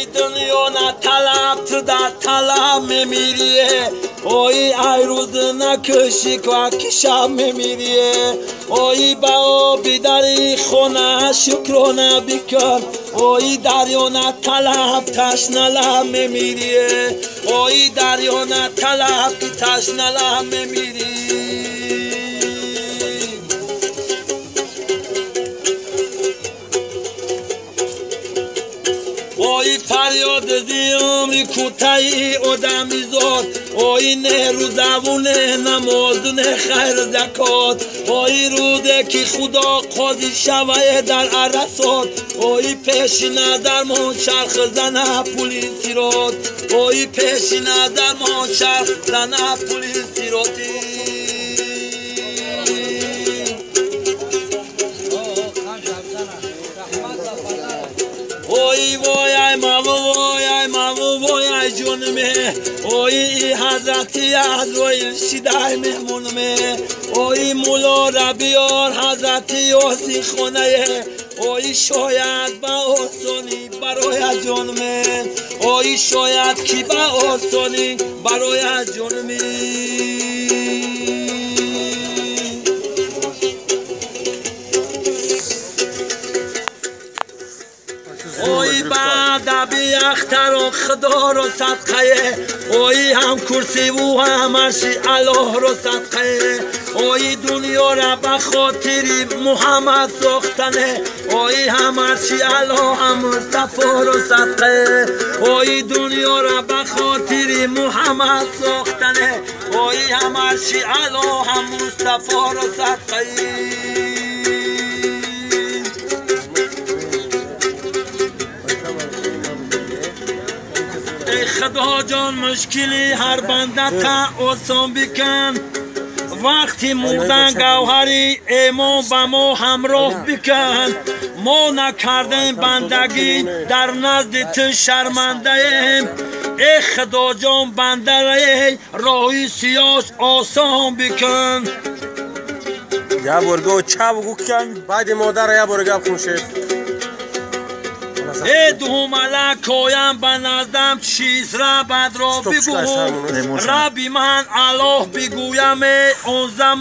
اوی دنیا نطلب تو در طلب میمیریه اوی ای روز نکشی که شب میمیریه اوی با آبی داری خونه شکرانه بکن اوی دریا نطلب تشنه لب میمیریه اوی دریا نطلب که تشنه لب میمیری اوی فریاد زی عمری کوتاهی آدمی زاد اوی نه رو زبونه نمازونه خیر زکات اوی روزه که خدا قاضی شوه در عرصات اوی پیش نظر من چرخ زنه پولیسی راد اوی پیش نظر من چرخ زنه پولیسی رادی اوی وای مامو وای جونمه اوی حضرتی عزرائیل شیدای مهمونمه اوی مولا ربیار حضرتی یاسی خونه اوی شاید با آسانی برای جونمه اوی شاید کی با آسانی برای جونمه اوی بعد بی اختر و خدا رو صدقه اوی هم کرسی و هم عرشی الله رو صدقه اوی دنیا را به خاطری محمد ساختنه اوی هم عرشی الله هم مصطفی رو صدقه اوی دنیا را به خاطری محمد ساختنه اوی هم عرشی الله هم مصطفی رو صدقه ای خدا جان مشکلی هر بنده تا آسان بکن وقتی مردن گوهری ایمان با ما همراه بکن ما نکردیم بندگی در نزد تو شرمنده ایم ای خدا جان بنده رای راهی سیاش آسان بکن یا برگو چا بگو کن بعد مادر یا برگو خوشه ای دو ملک کویم به نزدم چیز را بد را بگو ربی من الله بگویم اون زمان